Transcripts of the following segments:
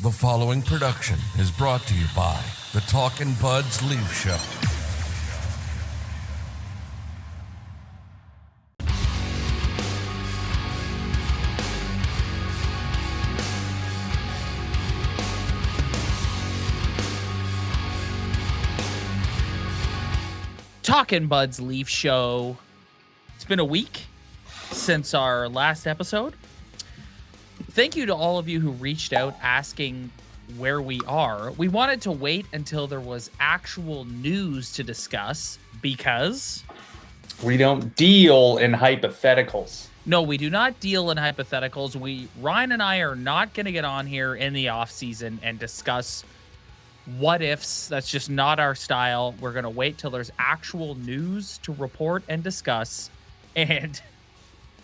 The following production is brought to you by the Talkin' Buds Leaf Show. Talkin' Buds Leaf Show. It's been a week since our last episode. Thank you to all of you who reached out asking where we are. We wanted to wait until there was actual news to discuss because we don't deal in hypotheticals. No, we do not deal in hypotheticals. Ryan and I are not going to get on here in the off season and discuss what ifs. That's just not our style. We're going to wait till there's actual news to report and discuss. And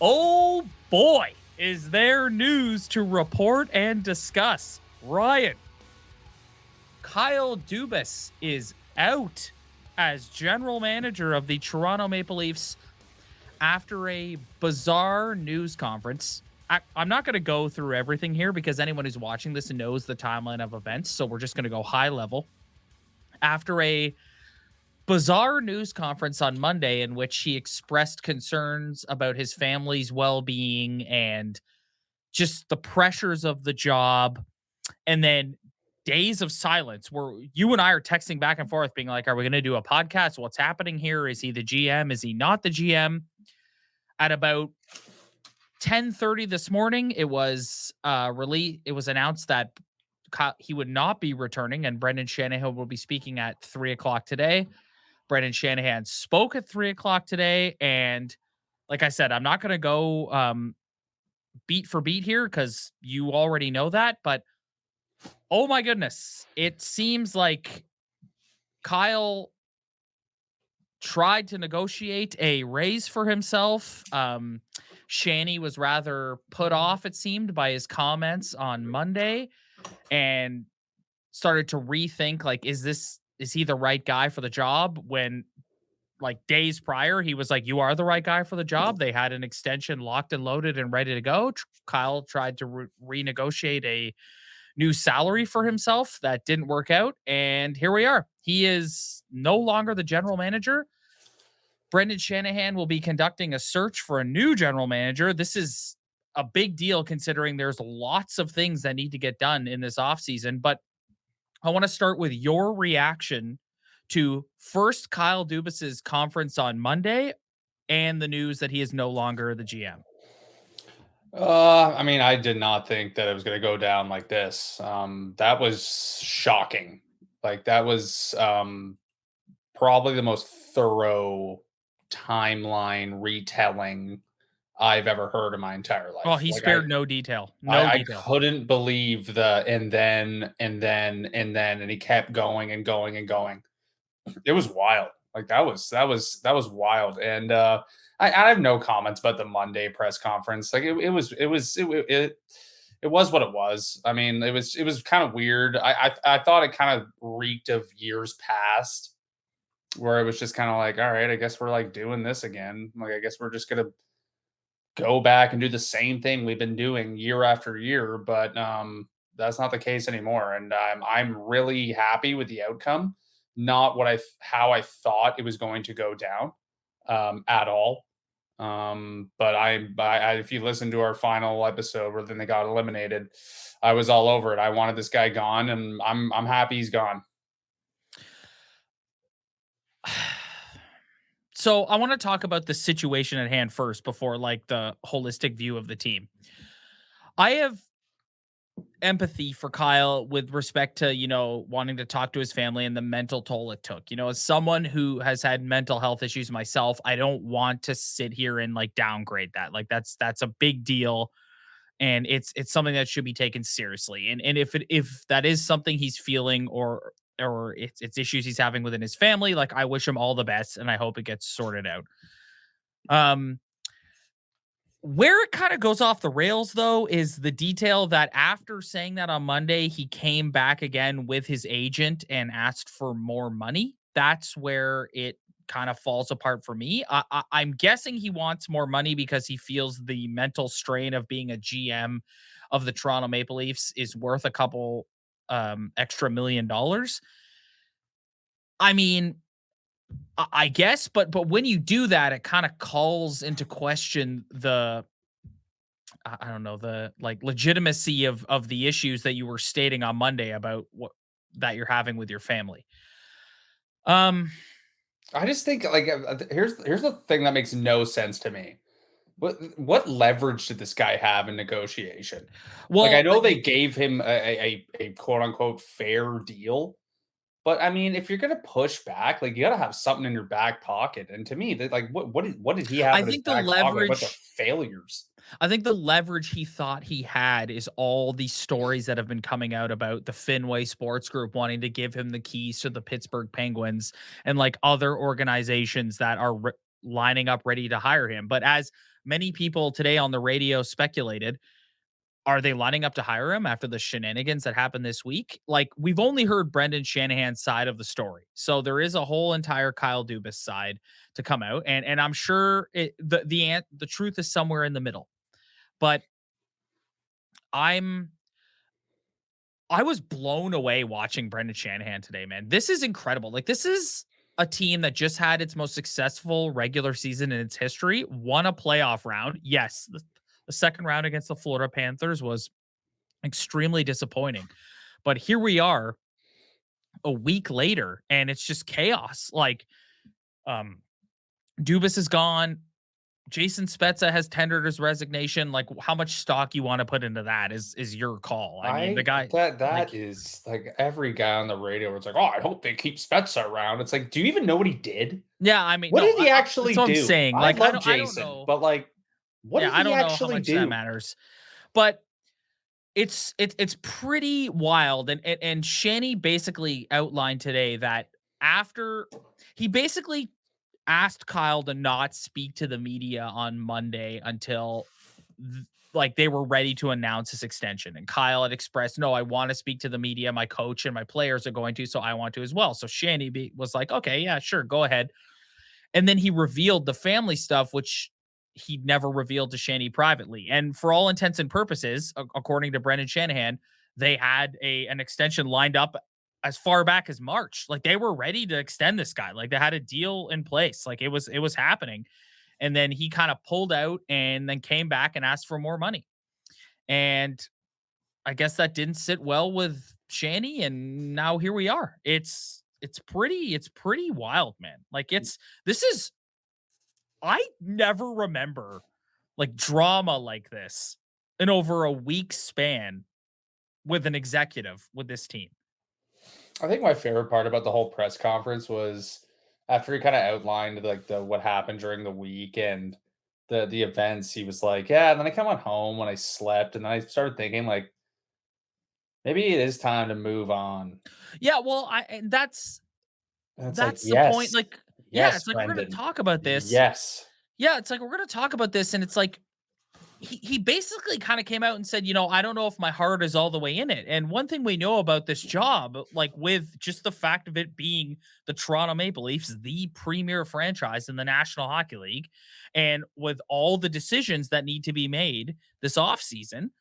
oh boy, is there news to report and discuss. Ryan, Kyle Dubas is out as general manager of the Toronto Maple Leafs after a bizarre news conference. I'm not going to go through everything here because anyone who's watching this knows the timeline of events, so we're just going to go high level. After a bizarre news conference on Monday in which he expressed concerns about his family's well-being and just the pressures of the job, and then days of silence where you and I are texting back and forth being like, are we going to do a podcast? What's happening here? Is he the GM? Is he not the GM? At about 10:30 this morning, it was announced that he would not be returning, and Brendan Shanahan will be speaking at 3:00 today. Brendan Shanahan spoke at 3:00 today, and like I said, I'm not going to go beat for beat here because you already know that, but oh my goodness, it seems like Kyle tried to negotiate a raise for himself. Shanny was rather put off, it seemed, by his comments on Monday and started to rethink, like, is he the right guy for the job? When like days prior, he was like, you are the right guy for the job. They had an extension locked and loaded and ready to go. Kyle tried to renegotiate a new salary for himself. That didn't work out. And here we are. He is no longer the general manager. Brendan Shanahan will be conducting a search for a new general manager. This is a big deal considering there's lots of things that need to get done in this offseason. But I want to start with your reaction to first Kyle Dubas's conference on Monday and the news that he is no longer the GM. I mean, I did not think that it was going to go down like this. That was shocking. Like, that was probably the most thorough timeline retelling I've ever heard in my entire life. Oh, he spared no detail. I couldn't believe and then, and he kept going and going and going. It was wild. Like, that was wild. And I have no comments about the Monday press conference. Like, it was what it was. I mean, it was kind of weird. I thought it kind of reeked of years past, where it was just kind of like, all right, I guess we're like doing this again. Like, I guess we're just gonna go back and do the same thing we've been doing year after year. But that's not the case anymore. And I'm really happy with the outcome. Not how I thought it was going to go down at all. But if you listen to our final episode where then they got eliminated, I was all over it. I wanted this guy gone, and I'm happy he's gone. So I want to talk about the situation at hand first before like the holistic view of the team. I have empathy for Kyle with respect to, wanting to talk to his family and the mental toll it took. As someone who has had mental health issues myself, I don't want to sit here and like downgrade that. Like that's a big deal. And it's something that should be taken seriously. And if that is something he's feeling or it's issues he's having within his family, like I wish him all the best and I hope it gets sorted out. Where it kind of goes off the rails, though, is the detail that after saying that on Monday, he came back again with his agent and asked for more money. That's where it kind of falls apart for me. I'm guessing he wants more money because he feels the mental strain of being a GM of the Toronto Maple Leafs is worth a couple extra $1 million. I mean, I guess, but when you do that, it kind of calls into question the I don't know, the like legitimacy of the issues that you were stating on Monday about what that you're having with your family. Um, I just think like here's the thing that makes no sense to me. What leverage did this guy have in negotiation? Like I well, know they gave him a quote unquote fair deal, but I mean, if you're gonna push back, like you gotta have something in your back pocket. And to me, that like what did he have I in his think the back pocket? A bunch of leverage failures. I think the leverage he thought he had is all these stories that have been coming out about the Fenway Sports Group wanting to give him the keys to the Pittsburgh Penguins and like other organizations that are lining up ready to hire him. But as many people today on the radio speculated, are they lining up to hire him after the shenanigans that happened this week? Like we've only heard Brendan Shanahan's side of the story. So there is a whole entire Kyle Dubas side to come out and I'm sure the truth is somewhere in the middle. But I'm I was blown away watching Brendan Shanahan today, man. This is incredible. Like this is a team that just had its most successful regular season in its history, won a playoff round. Yes, the second round against the Florida Panthers was extremely disappointing. But here we are a week later and it's just chaos. Like um Dubas is gone. Jason Spezza has tendered his resignation. Like, how much stock you want to put into that is your call. I mean, the I guy, like, that is like every guy on the radio was like, "Oh, I hope they keep Spezza around." It's like, do you even know what he did? yeah. I mean, What no, did he that's actually what I'm do? saying. I Like, love I don't Jason, know. but like, what Yeah, did I he don't know how actually much that do? matters, but it's pretty wild. And Shanny basically outlined today that after he basically asked Kyle to not speak to the media on Monday until like they were ready to announce his extension. And Kyle had expressed, no, I want to speak to the media. My coach and my players are going to, so I want to as well. So Shanny was like, okay, yeah, sure, go ahead. And then he revealed the family stuff, which he never revealed to Shanny privately. And for all intents and purposes, according to Brendan Shanahan, they had an extension lined up as far back as March. Like they were ready to extend this guy. Like they had a deal in place. Like it was happening. And then he kind of pulled out and then came back and asked for more money. And I guess that didn't sit well with Shanny, and now here we are. It's pretty wild, man. Like this is I never remember like drama like this in over a week span with an executive with this team. I think my favorite part about the whole press conference was after he kind of outlined like the what happened during the week and the events. He was like, "Yeah." And then I went home when I slept, and then I started thinking like maybe it is time to move on. Yeah, well, I and And it's like, that's the point. yes, Like, yeah, yes, it's like we're gonna Brendan, talk about this. yes. Yeah, it's like we're gonna talk about this, and it's like he basically kind of came out and said, I don't know if my heart is all the way in it. And one thing we know about this job, like with just the fact of it being the Toronto Maple Leafs, the premier franchise in the National Hockey League, and with all the decisions that need to be made this offseason,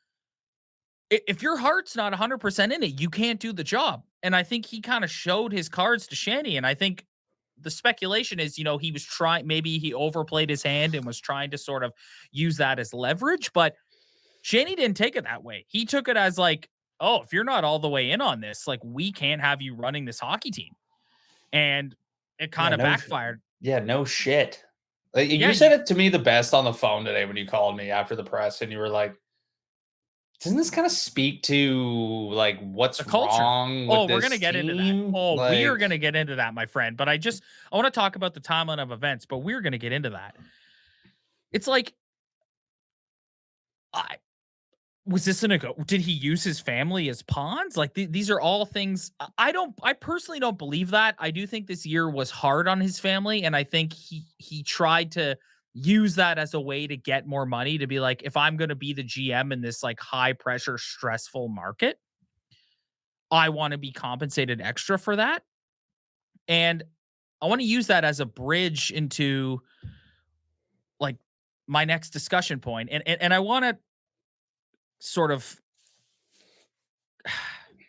if your heart's not 100% in it, you can't do the job. And I think he kind of showed his cards to Shanny. And I think the speculation is, he was trying, maybe he overplayed his hand and was trying to sort of use that as leverage. But Shanny didn't take it that way. He took it as like, oh, if you're not all the way in on this, like we can't have you running this hockey team. And it Yeah, kind of backfired. yeah, no shit. Like, Yeah, you said it to me the best on the phone today when you called me after the press, and you were like, "Doesn't this kind of speak to like the what's culture. wrong with Oh, we're gonna this get into that. team?" Oh, we are Like, gonna get into that, my friend. But I want to talk about the timeline of events, but we're gonna get into that. It's like I was this in a go? Did he use his family as pawns? Like these are all things I personally don't believe that. I do think this year was hard on his family, and I think he tried to use that as a way to get more money to be like, if I'm going to be the GM in this like high pressure, stressful market, I want to be compensated extra for that. And I want to use that as a bridge into like my next discussion point. And I want to sort of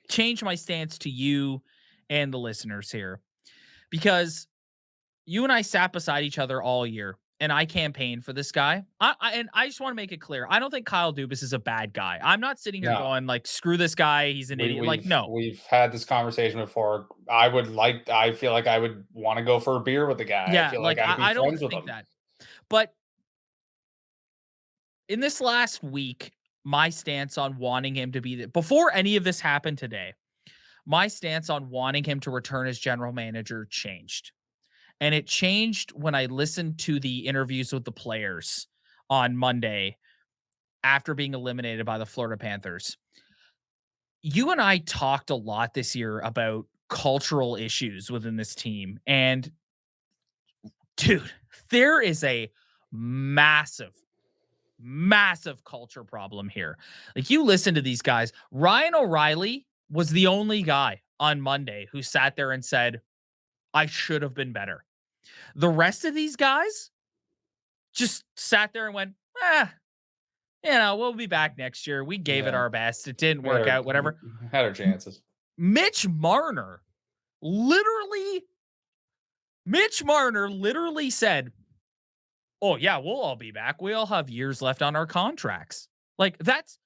change my stance to you and the listeners here, because you and I sat beside each other all year, and I campaigned for this guy. And I just want to make it clear, I don't think Kyle Dubas is a bad guy. I'm not sitting here No. going like, screw this guy, he's an idiot. Like, no. We've had this conversation before. I feel like I would want to go for a beer with the guy. I Yeah, feel like like I'd be I don't friends with think him. that. But in this last week, my stance on wanting him to be before any of this happened today, my stance on wanting him to return as general manager changed. And it changed when I listened to the interviews with the players on Monday after being eliminated by the Florida Panthers. You and I talked a lot this year about cultural issues within this team. And dude, there is a massive, massive culture problem here. Like, you listen to these guys. Ryan O'Reilly was the only guy on Monday who sat there and said, I should have been better. The rest of these guys just sat there and went, we'll be back next year. We gave it Yeah. our best. It didn't We had work out, whatever. had our chances. Mitch Marner literally said, oh yeah, we'll all be back. We all have years left on our contracts. Like, that's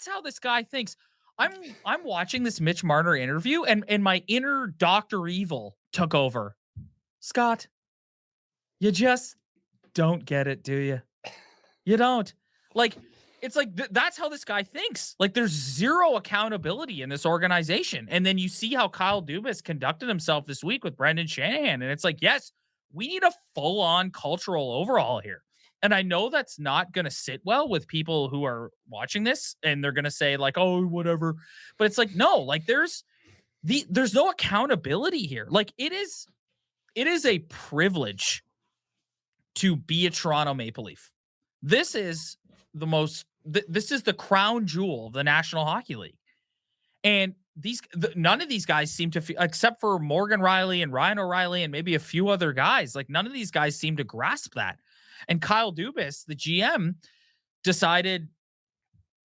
how this guy thinks. I'm watching this Mitch Marner interview, and my inner Dr. Evil took over. Scott, you just don't get it, do you? You don't. Like, it's like that's how this guy thinks. Like, there's zero accountability in this organization. And then you see how Kyle Dubas conducted himself this week with Brendan Shanahan. And it's like, yes, we need a full-on cultural overhaul here. And I know that's not going to sit well with people who are watching this, and they're going to say like, oh, whatever. But it's like, no, like there's no accountability here. Like, it is a privilege to be a Toronto Maple Leaf. This is this is the crown jewel of the National Hockey League. And none of these guys seem to feel, except for Morgan Riley and Ryan O'Reilly and maybe a few other guys, like none of these guys seem to grasp that. And Kyle Dubas, the GM, decided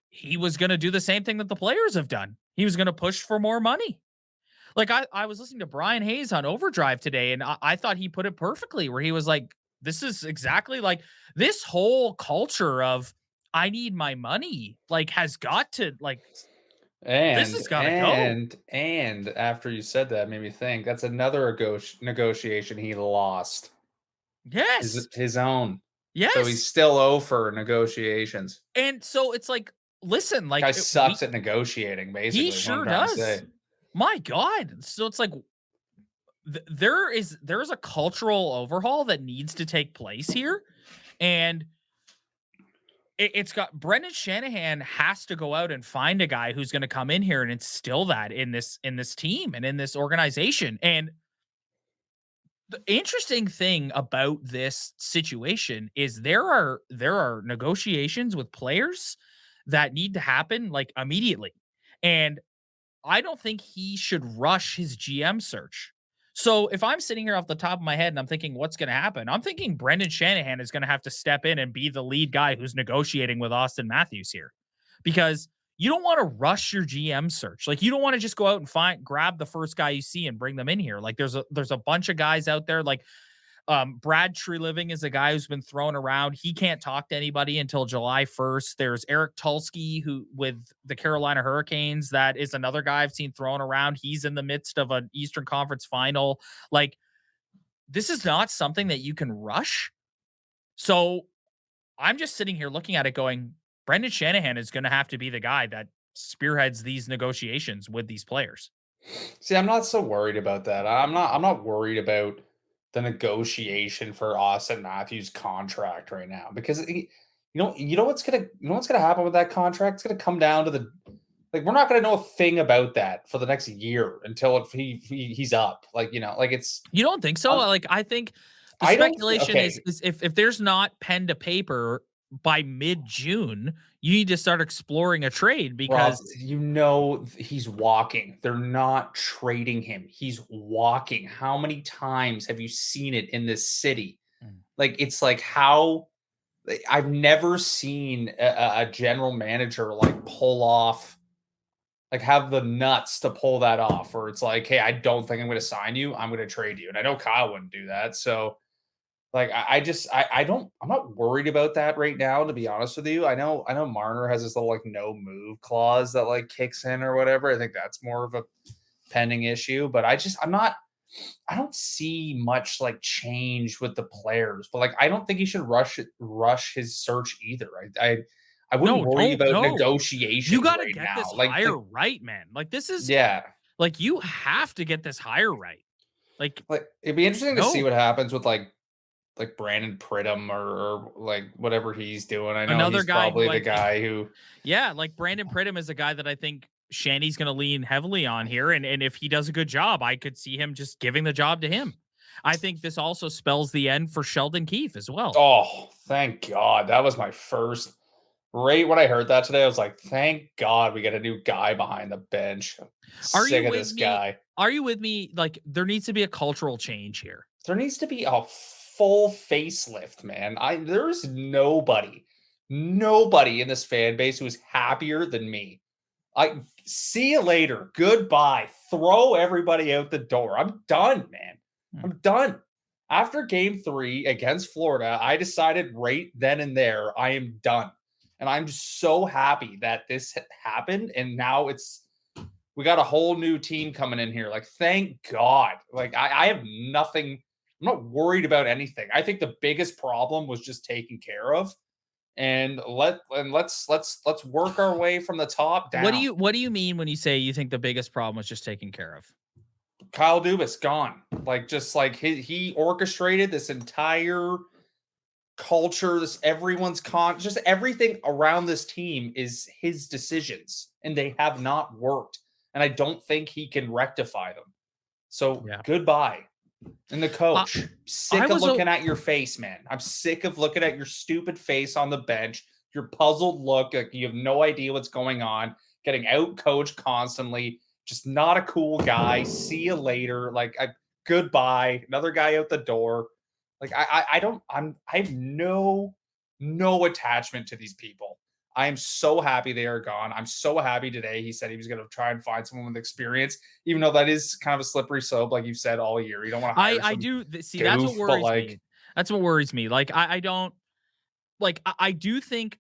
he was going to do the same thing that the players have done. He was going to push for more money. Like, I was listening to Brian Hayes on Overdrive today, and I thought he put it perfectly, where he was like, this is exactly like this whole culture of I need my money, like, has got to, like, this has got to go. And after you said that, made me think that's another negotiation he lost. Yes. His own. Yes. So he's still over negotiations. And so it's like, listen, like, guy sucks at negotiating, basically. He sure does. My God. So it's like, there's a cultural overhaul that needs to take place here. And it's got Brendan Shanahan has to go out and find a guy who's going to come in here and instill that in this team and in this organization. And the interesting thing about this situation is there are negotiations with players that need to happen like immediately. And I don't think he should rush his GM search. So if I'm sitting here off the top of my head and I'm thinking what's going to happen, I'm thinking Brendan Shanahan is going to have to step in and be the lead guy who's negotiating with Austin Matthews here, because you don't want to rush your GM search. Like, you don't want to just go out and grab the first guy you see and bring them in here. Like, there's a bunch of guys out there. Like, Brad Treliving is a guy who's been thrown around. He can't talk to anybody until July 1st. There's Eric Tulsky, who with the Carolina Hurricanes, that is another guy I've seen thrown around. He's in the midst of an Eastern Conference final. Like, this is not something that you can rush. So I'm just sitting here looking at it going, Brendan Shanahan is going to have to be the guy that spearheads these negotiations with these players. See, I'm not so worried about that. I'm not worried about the negotiation for Austin Matthews' contract right now, because you know what's gonna happen with that contract. It's gonna come down to we're not gonna know a thing about that for the next year until he's up. It's. You don't think so? Like, I think the speculation is if there's not pen to paper by mid-June, you need to start exploring a trade, because he's walking. They're not trading him. He's walking. How many times have you seen it in this city? Like, it's like, how I've never seen a general manager like pull off, like have the nuts to pull that off, where it's like, hey, I don't think I'm going to sign you. I'm going to trade you. And I know Kyle wouldn't do that. So like I don't I'm not worried about that right now, to be honest with you. I know Marner has this little like no move clause that like kicks in or whatever. I think that's more of a pending issue, but I don't see much like change with the players. But like I don't think he should rush his search either. I wouldn't No, worry don't about no. You negotiations got to right get this now. hire right, man. Like this is Yeah. like you have to get this hire right. Like Like it'd be interesting to see no, what happens with like Brandon Pridham or like whatever he's doing. I know another he's guy who probably the guy who yeah, like Brandon Pridham is a guy that I think Shanny's going to lean heavily on here. And if he does a good job, I could see him just giving the job to him. I think this also spells the end for Sheldon Keefe as well. oh, thank God. That was my first right when I heard that today. I was like, thank God we got a new guy behind the bench. I'm Are you sick of with this me? guy. Are you with me? Like there needs to be a cultural change here. There needs to be a full facelift, man. There's nobody in this fan base who's happier than me. I see you later. Goodbye. Throw everybody out the door. I'm done, man. Hmm. I'm done. After game 3 against Florida, I decided right then and there I am done. And I'm so happy that this happened. And now we got a whole new team coming in here. Like, thank God. Like, I have nothing. I'm not worried about anything. I think the biggest problem was just taken care of. And let's work our way from the top down. What do you mean when you say you think the biggest problem was just taken care of? Kyle Dubas gone. Like just like he orchestrated this entire culture, this just everything around this team is his decisions, and they have not worked. And I don't think he can rectify them. So Yeah. goodbye. And the coach, I sick of was looking at your face, man. I'm sick of looking at your stupid face on the bench, your puzzled look, like you have no idea what's going on, getting out coached constantly, just not a cool guy. See you later. Goodbye. Another guy out the door. Like I don't I have no attachment to these people. I am so happy they are gone. I'm so happy today. He said he was going to try and find someone with experience, even though that is kind of a slippery slope, like you've said all year. You don't want to hire I some do see that's what goof, but worries me. That's what worries me. Like I don't like I do think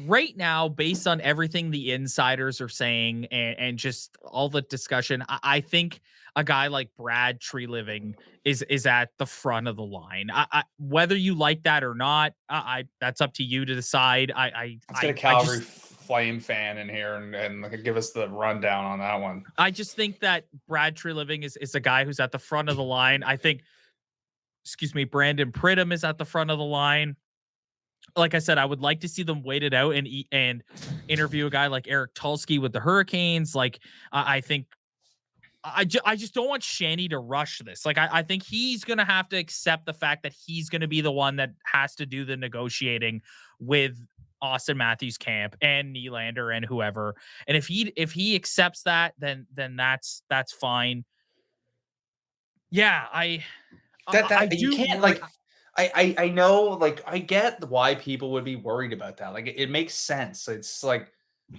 right now, based on everything the insiders are saying and just all the discussion, I think a guy like Brad Tree Living is at the front of the line. Whether you like that or not, I that's up to you to decide. let's get a Calgary Flame fan in here and give us the rundown on that one. I just think that Brad Tree Living is a guy who's at the front of the line. I think, excuse me, Brandon Pridham is at the front of the line. Like I said, I would like to see them wait it out and interview a guy like Eric Tulsky with the Hurricanes. Like I think I just don't want Shanny to rush this. Like I think he's gonna have to accept the fact that he's gonna be the one that has to do the negotiating with Austin Matthews Camp and Nylander and whoever. And if he accepts that, then that's fine. Yeah, I That you do can't worry. I know, like, I get why people would be worried about that. Like, it makes sense. It's like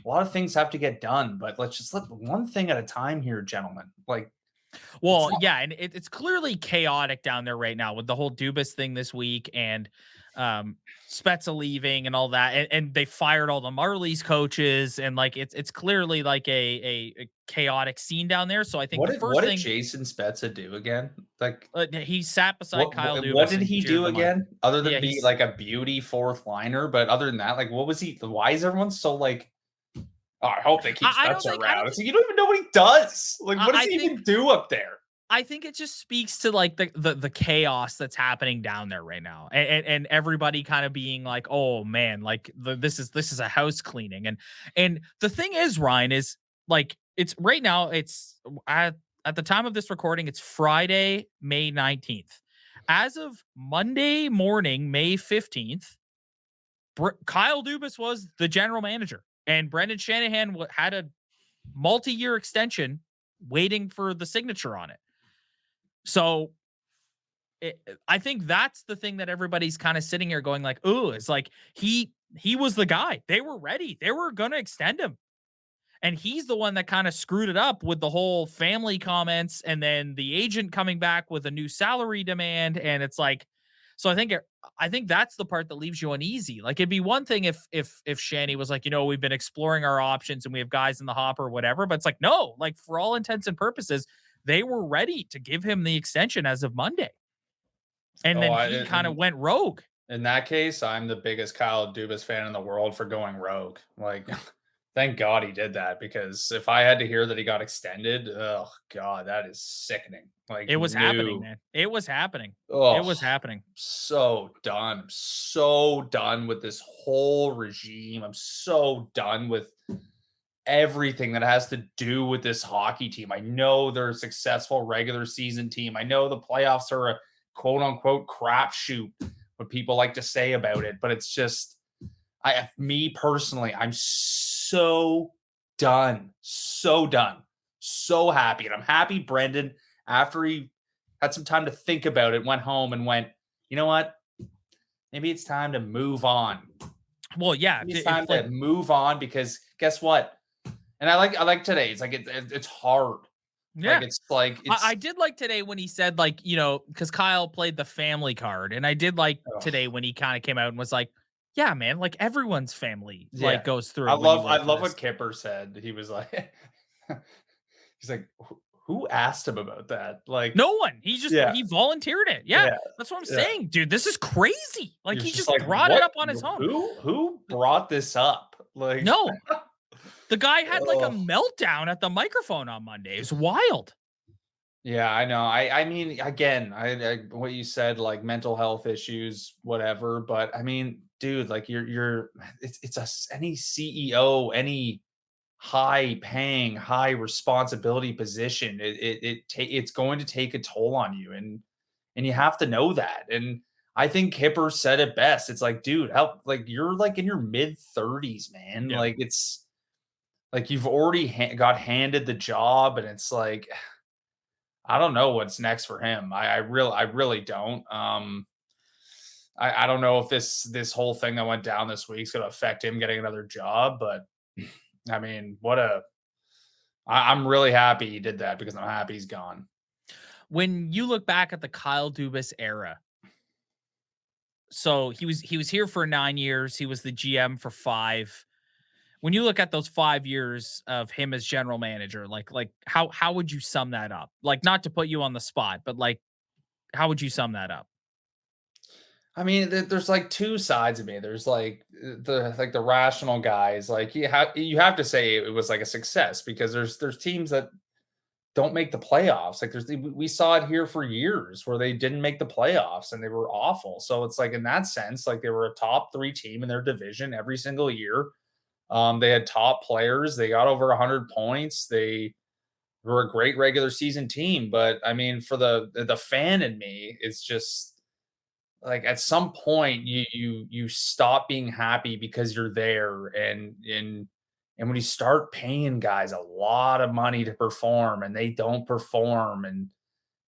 a lot of things have to get done, but let's just let one thing at a time here, gentlemen. Like, it's Well, not yeah, and it's clearly chaotic down there right now with the whole Dubas thing this week and um Spezza leaving and all that. And they fired all the Marlies coaches and like it's clearly like a chaotic scene down there. So I think the what first did thing Jason Spezza do again? Like, he sat beside Kyle what Dubas did and he cheered do them on. again? Other than Yeah, be he's like a beauty fourth liner, but other than that, like, what was he? Why is everyone so like? Oh, I hope they keep I don't Spezza think I around. don't It's think like, you don't even know what he does. Like, what does I he think even do up there? I think it just speaks to like the chaos that's happening down there right now, and everybody kind of being like, oh man, like this is a house cleaning, and the thing is, Ryan, is like it's right now it's at the time of this recording, it's Friday, May 19th. As of Monday morning, May 15th, Kyle Dubas was the general manager, and Brendan Shanahan had a multi-year extension waiting for the signature on it. So I think that's the thing that everybody's kind of sitting here going like, ooh, it's like he was the guy. They were ready. They were gonna extend him. And he's the one that kind of screwed it up with the whole family comments and then the agent coming back with a new salary demand. And it's like, so I think that's the part that leaves you uneasy. Like it'd be one thing if Shanny was like, we've been exploring our options and we have guys in the hopper or whatever, but it's like, no, like for all intents and purposes, they were ready to give him the extension as of Monday. And Oh, then he kind of went rogue. in that case, I'm the biggest Kyle Dubas fan in the world for going rogue. Like, thank God he did that, because if I had to hear that he got extended, oh God, that is sickening. Like, It was happening, new. man. It was happening. It Oh, was happening. so done. I'm so done with this whole regime. I'm so done with everything that has to do with this hockey team. I know they're a successful regular season team. I know the playoffs are a quote unquote crapshoot, what people like to say about it, but it's just, me personally, I'm so done, so happy. And I'm happy Brendan, after he had some time to think about it, went home and went, you know what? Maybe it's time to move on. Well, yeah, Maybe it's time to move on, because guess what? And I like today. It's like it's hard. yeah. I did like today when he said, like, because Kyle played the family card, and I did like today when he kind of came out and was like, yeah, man, like everyone's family like goes through I it when you love work for what this. Kipper said. He was like, he's like, who asked him about that? Like, No one. He volunteered it. Yeah, yeah, that's what I'm yeah. saying, dude. This is crazy. Like He was he just just like, brought it what? up on his own. Who brought this up? Like, No, the guy had like a ugh. meltdown at the microphone on Monday. It's wild. Yeah, I know. I mean, again, I what you said, like mental health issues, whatever. But I mean, dude, like any CEO, any high paying, high responsibility position, it's going to take a toll on you, and you have to know that. And I think Kipper said it best. It's like, dude, how, like, you're like in your mid-30s, man. Yeah. Like, it's like you've already got handed the job, and it's like, I don't know what's next for him. I really don't. I don't know if this whole thing that went down this week is going to affect him getting another job, but I mean, I'm really happy he did that, because I'm happy he's gone. When you look back at the Kyle Dubas era, so he was here for 9 years. He was the GM for 5. When you look at those 5 years of him as general manager, like how would you sum that up? Like, not to put you on the spot, but like how would you sum that up? I mean, there's like two sides of me. There's like the rational guys. Like, you have to say it was like a success, because there's teams that don't make the playoffs. Like, we saw it here for years where they didn't make the playoffs and they were awful. So it's like, in that sense, like, they were a top 3 team in their division every single year. They had top players. They got over 100 points. They were a great regular season team. But I mean, for the fan in me, it's just like, at some point you stop being happy because you're there, and when you start paying guys a lot of money to perform and they don't perform, and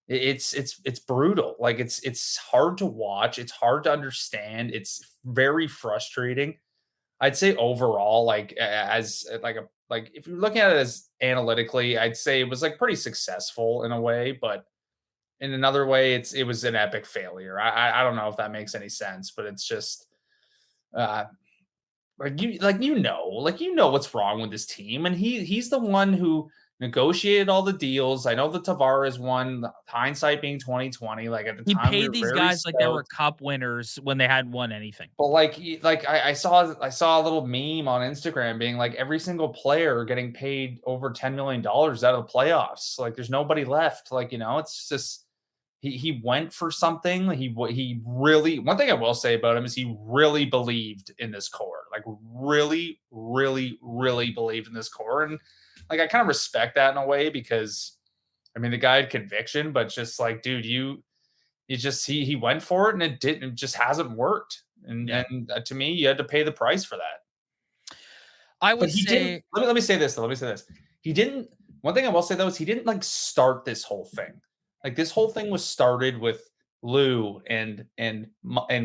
it's brutal. Like, it's hard to watch. It's hard to understand. It's very frustrating. I'd say overall, like, as like if you're looking at it as analytically, I'd say it was like pretty successful in a way, but in another way, it was an epic failure. I don't know if that makes any sense, but it's just, uh, like, what's wrong with this team, and he's the one who negotiated all the deals. I know the Tavares one, hindsight being 2020. Like, at the He time, we paid were these very guys like they were stoked. cup winners when they hadn't won anything. But like I saw a little meme on Instagram being like, every single player getting paid over $10 million out of the playoffs. Like, there's nobody left. Like, it's just, he went for something. He really, one thing I will say about him is he really believed in this core. Like, really, really, really believed in this core. And like, I kind of respect that in a way, because I mean, the guy had conviction, but just like, dude, he went for it, and it just hasn't worked. And Yeah. to me, you had to pay the price for that. I But would he didn't. say Let me say this though. Let me say this. He didn't. One thing I will say though is he didn't like start this whole thing. Like, this whole thing was started with Lou and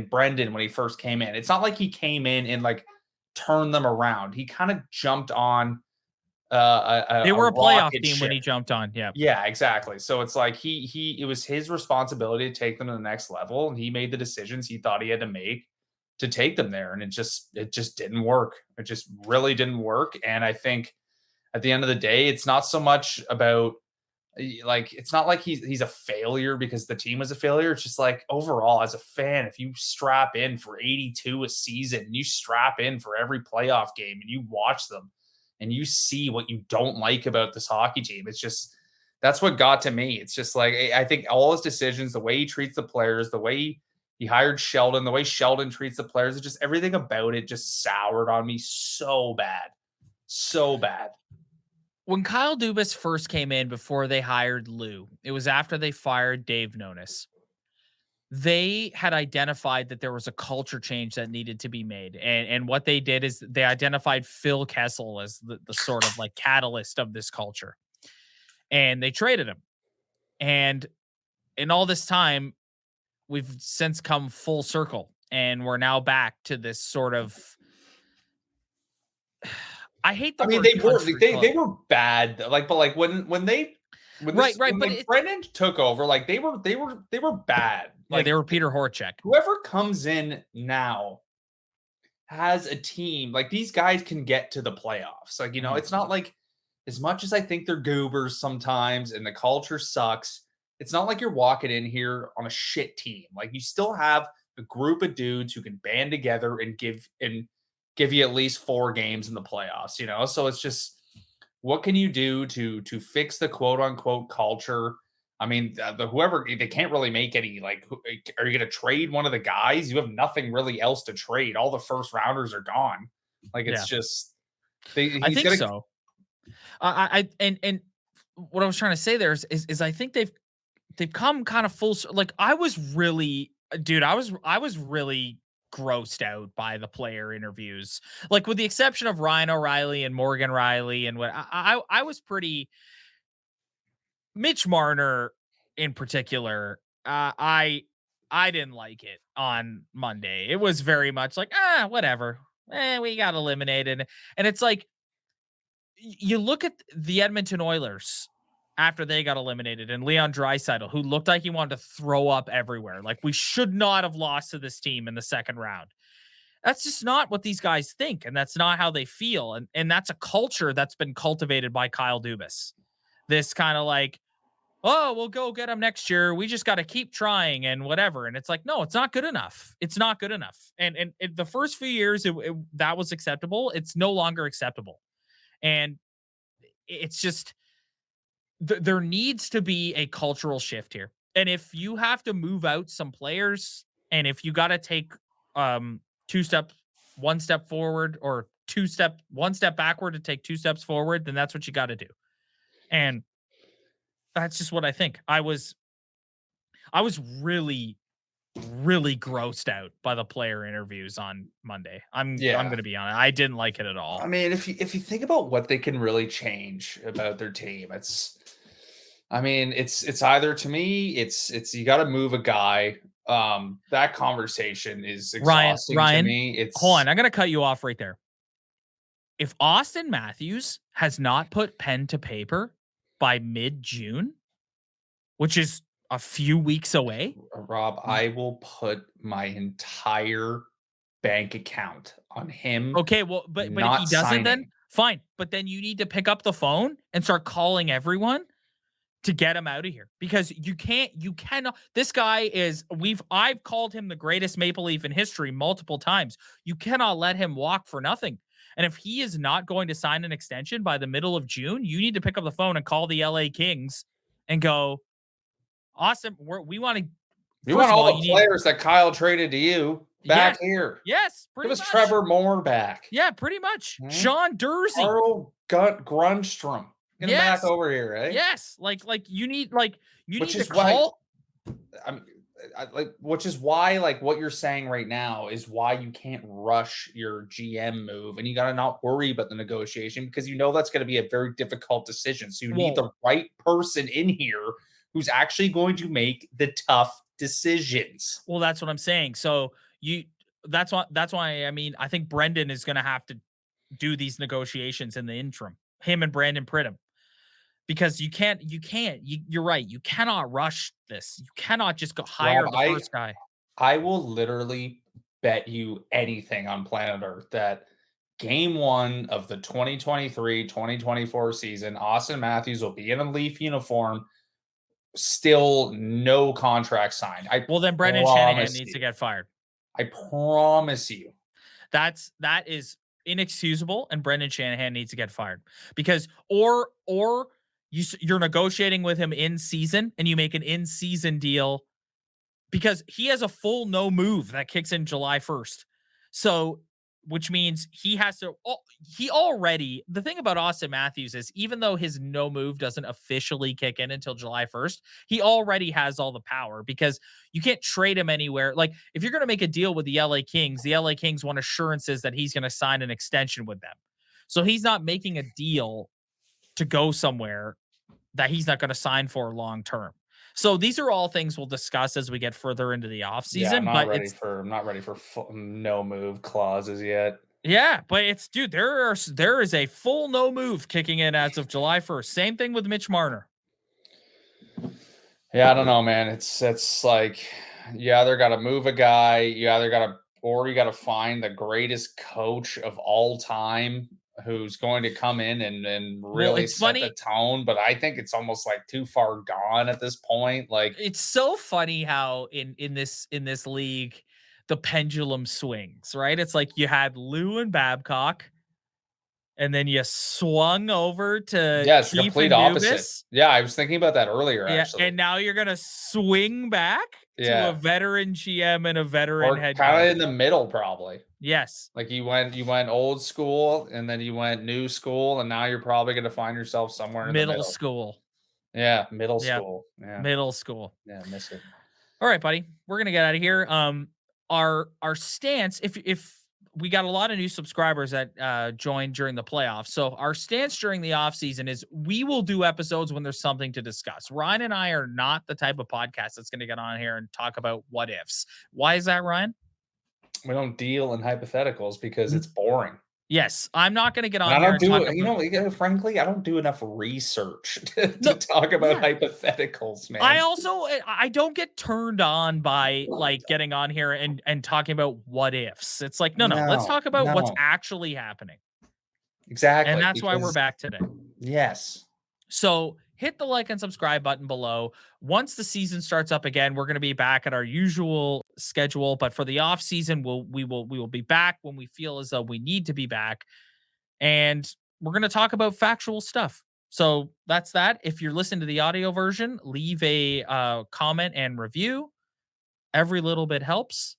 Brendan when he first came in. It's not like he came in and like turned them around. He kind of jumped on They a were a playoff rocket team when ship. he jumped on. Yeah. Yeah, exactly. So it's like it was his responsibility to take them to the next level, and he made the decisions he thought he had to make to take them there, and it just didn't work. It just really didn't work. And I think at the end of the day, it's not so much about like it's not like he's a failure because the team was a failure. It's just like overall as a fan, if you strap in for 82 a season and you strap in for every playoff game and you watch them and you see what you don't like about this hockey team, it's just that's what got to me. It's just like I think all his decisions, the way he treats the players, the way he hired Sheldon, the way Sheldon treats the players, it's just everything about it just soured on me so bad. So bad. When Kyle Dubas first came in before they hired Lou, it was after they fired Dave Nonis. They had identified that there was a culture change that needed to be made. And what they did is they identified Phil Kessel as the sort of like catalyst of this culture. And they traded him. And in all this time, we've since come full circle. And we're now back to this sort of I hate the I mean, word country they club. were bad. Like, but like Right, but when it's Brendan took over, like they were bad. yeah, Like they were Peter Horchek. whoever comes in now has a team. Like these guys can get to the playoffs. Like Mhm. it's not like as much as I think they're goobers sometimes, and the culture sucks. It's not like you're walking in here on a shit team. Like you still have a group of dudes who can band together and give you at least 4 games in the playoffs, you know? So it's just what can you do to fix the quote unquote culture? I mean, whoever they can't really make any like. Are you going to trade one of the guys? You have nothing really else to trade. All the first rounders are gone. Like it's Yeah, just I he's think gonna. so. And what I was trying to say there is I think they've come kind of like I was really dude, I was really grossed out by the player interviews. Like with the exception of Ryan O'Reilly and Morgan Riley and what I was pretty Mitch Marner in particular. I didn't like it on Monday. It was very much like whatever. We got eliminated, and it's like you look at the Edmonton Oilers after they got eliminated and Leon Draisaitl, who looked like he wanted to throw up everywhere. Like we should not have lost to this team in the second round. That's just not what these guys think, and that's not how they feel. And that's a culture that's been cultivated by Kyle Dubas. This kind of like, oh, we'll go get them next year. We just got to keep trying and whatever. And it's like, no, it's not good enough. It's not good enough. And the first few years, that was acceptable. It's no longer acceptable. And it's just there needs to be a cultural shift here. And if you have to move out some players, and if you got to take two steps, one step forward, or one step backward to take 2 steps forward, then that's what you got to do. And that's just what I think. I was really really grossed out by the player interviews on Monday. I'm Yeah. going to be honest. I didn't like it at all. I mean, if you think about what they can really change about their team, I mean, it's either to me, it's you got to move a guy. That conversation is exhausting to Ryan, me. hold It's on. I'm going to cut you off right there. If Austin Matthews has not put pen to paper by mid-June, which is a few weeks away. Rob, I will put my entire bank account on him Okay, well, but if he not doesn't, then signing. fine. But then you need to pick up the phone and start calling everyone to get him out of here because you cannot. This guy I've called him the greatest Maple Leaf in history multiple times. You cannot let him walk for nothing. And if he is not going to sign an extension by the middle of June, you need to pick up the phone and call the LA Kings and go, awesome. We want to, We first want of all, all you the need, players that Kyle traded to you back yes, here. yes, Give pretty us much. Trevor Moore back. Yeah, pretty much. Hmm? Sean Dursey. Carl Grunstrom. Get him back Yes. over here, right? Yes. You need Which to is why call. which is why like what you're saying right now is why you can't rush your GM move and you got to not worry about the negotiation because you know that's going to be a very difficult decision. So you need Well, the right person in here who's actually going to make the tough decisions. Well, that's what I'm saying. So that's why I mean, I think Brendan is going to have to do these negotiations in the interim. Him and Brandon Pridham. Because you're right. You cannot rush this. You cannot just go hire Rob, the first guy. I will literally bet you anything on planet Earth that game 1 of the 2023-2024 season, Austin Matthews will be in a Leaf uniform, still no contract signed. I Well, then Brendan Shanahan promise needs you. to get fired. I promise you. That is inexcusable, and Brendan Shanahan needs to get fired because you're negotiating with him in season and you make an in season deal because he has a full no move that kicks in July 1st. So, which means he has to, the thing about Austin Matthews is even though his no move doesn't officially kick in until July 1st, he already has all the power because you can't trade him anywhere. Like, if you're going to make a deal with the LA Kings want assurances that he's going to sign an extension with them. So he's not making a deal to go somewhere that he's not going to sign for long term. So these are all things we'll discuss as we get further into the Yeah, I'm offseason. not But ready for no move clauses yet. dude, there is a full no move kicking in as of July 1st. Same thing with Mitch Marner. Yeah, I don't know, man. It's like you either got to move a guy, you got to find the greatest coach of all time who's going to come in and Well, really it's set the funny. tone. But I think it's almost like too far gone at this point. Like, It's so funny how in this league the pendulum swings, right? It's like you had Lou and Babcock, and then you swung over to yeah, it's the Keefe complete and opposite. Dubas. Yeah, I was thinking about that earlier, Yeah, actually. and now you're gonna swing back to a Yeah, veteran GM and a veteran or head kind of coach. in the middle, probably. Yes, Like you went old school, and then you went new school, and now you're probably going to find yourself somewhere in the middle middle. school. Yeah, middle Yep, school. Yeah, middle school. yeah, miss it. All right, buddy. We're gonna get out of here. Our stance, if we got a lot of new subscribers that joined during the playoffs. So our stance during the offseason is we will do episodes when there's something to discuss. Ryan and I are not the type of podcast that's gonna get on here and talk about what ifs. Why is that, Ryan? We don't deal in hypotheticals because it's boring. Yes, I'm not gonna get And on I here don't and talk do, about frankly, I don't do enough research to no. talk about Yeah. hypotheticals, man. I don't get turned on by like getting on here and talking about what ifs. It's like, no, let's No, talk about what's no, actually happening. And exactly. that's why we're Because, back today. yes, So hit the like and subscribe button below. Once the season starts up again, we're going to be back at our usual schedule. But for the off season, we will be back when we feel as though we need to be back, and we're going to talk about factual stuff. So that's that. If you're listening to the audio version, leave a comment and review. Every little bit helps.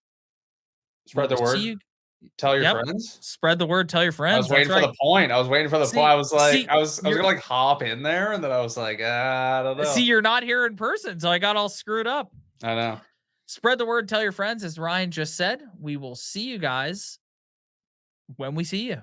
We spread the will see word. you. Tell your Yep. friends. Spread the word. Tell your I was friends. That's waiting for right. the point. I was waiting for the point. See, I was like, see, I was you're gonna like hop in there, and then I was like, I don't know. you're not here in person, so I got all screwed up. I know. Spread the word, tell your friends, as Ryan just said. We will see you guys when we see you.